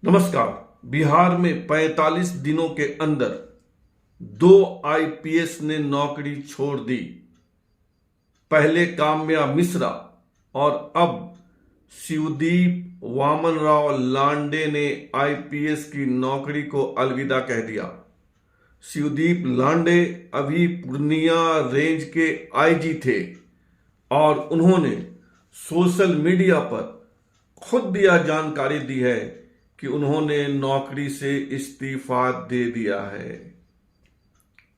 नमस्कार। बिहार में 45 दिनों के अंदर 2 आईपीएस ने नौकरी छोड़ दी। पहले काम्या मिश्रा और अब शिवदीप वामनराव लांडे ने आईपीएस की नौकरी को अलविदा कह दिया। शिवदीप लांडे अभी पूर्णिया रेंज के आईजी थे और उन्होंने सोशल मीडिया पर खुद यह जानकारी दी है कि उन्होंने नौकरी से इस्तीफा दे दिया है।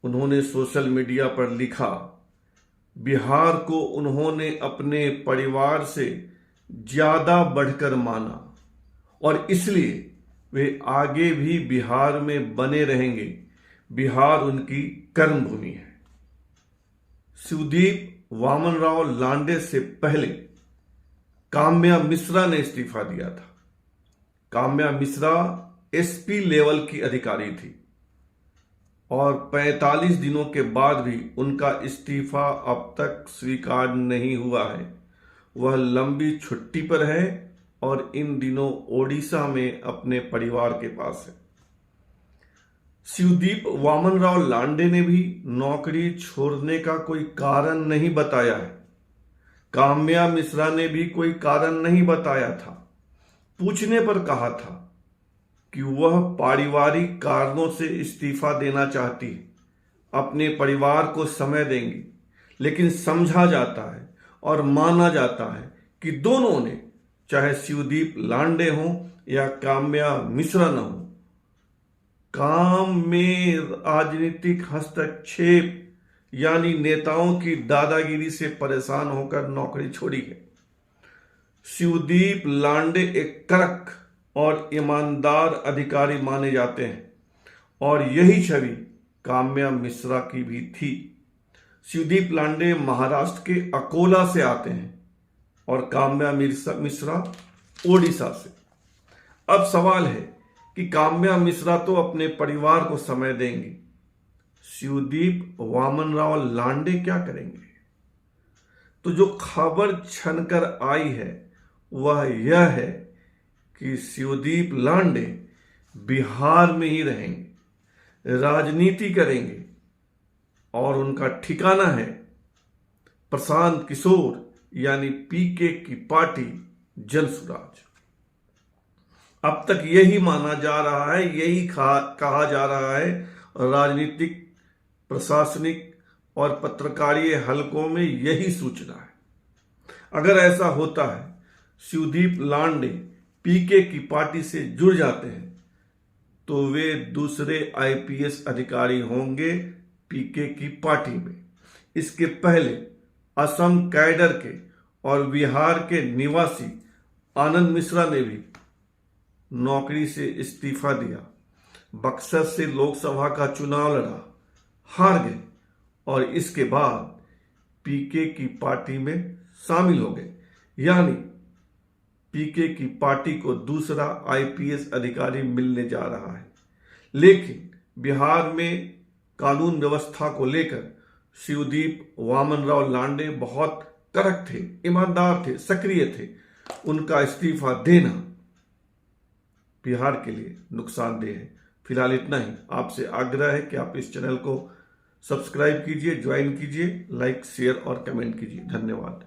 उन्होंने सोशल मीडिया पर लिखा, बिहार को उन्होंने अपने परिवार से ज्यादा बढ़कर माना और इसलिए वे आगे भी बिहार में बने रहेंगे। बिहार उनकी कर्मभूमि है। शिवदीप वामनराव लांडे से पहले काम्या मिश्रा ने इस्तीफा दिया था। काम्या मिश्रा एसपी लेवल की अधिकारी थी और 45 दिनों के बाद भी उनका इस्तीफा अब तक स्वीकार नहीं हुआ है। वह लंबी छुट्टी पर है और इन दिनों ओडिशा में अपने परिवार के पास है। शिवदीप वामनराव लांडे ने भी नौकरी छोड़ने का कोई कारण नहीं बताया है। काम्या मिश्रा ने भी कोई कारण नहीं बताया था। पूछने पर कहा था कि वह पारिवारिक कारणों से इस्तीफा देना चाहती है, अपने परिवार को समय देंगी। लेकिन समझा जाता है और माना जाता है कि दोनों ने, चाहे शिवदीप लांडे हो या काम्या मिश्रा न हो, काम में राजनीतिक हस्तक्षेप यानी नेताओं की दादागिरी से परेशान होकर नौकरी छोड़ी है। शिवदीप लांडे एक कड़क और ईमानदार अधिकारी माने जाते हैं और यही छवि काम्या मिश्रा की भी थी। शिवदीप लांडे महाराष्ट्र के अकोला से आते हैं और काम्या मिश्रा ओडिशा से। अब सवाल है कि काम्या मिश्रा तो अपने परिवार को समय देंगी, शिवदीप वामनराव लांडे क्या करेंगे? तो जो खबर छनकर आई है वह यह है कि शिवदीप लांडे बिहार में ही रहेंगे, राजनीति करेंगे और उनका ठिकाना है प्रशांत किशोर यानी पीके की पार्टी जनसुराज। अब तक यही माना जा रहा है, यही कहा जा रहा है। राजनीतिक, प्रशासनिक और पत्रकारीय हलकों में यही सूचना है। अगर ऐसा होता है, शिवदीप लांडे पीके की पार्टी से जुड़ जाते हैं तो वे दूसरे आईपीएस अधिकारी होंगे पीके की पार्टी में। इसके पहले असम कैडर के और बिहार के निवासी आनंद मिश्रा ने भी नौकरी से इस्तीफा दिया। बक्सर से लोकसभा का चुनाव लड़ा, हार गए और इसके बाद पीके की पार्टी में शामिल हो गए। यानी पीके की पार्टी को दूसरा आईपीएस अधिकारी मिलने जा रहा है। लेकिन बिहार में कानून व्यवस्था को लेकर शिवदीप वामनराव लांडे बहुत कड़क थे, ईमानदार थे, सक्रिय थे। उनका इस्तीफा देना बिहार के लिए नुकसानदेह है। फिलहाल इतना ही। आपसे आग्रह है कि आप इस चैनल को सब्सक्राइब कीजिए, ज्वाइन कीजिए, लाइक, शेयर और कमेंट कीजिए। धन्यवाद।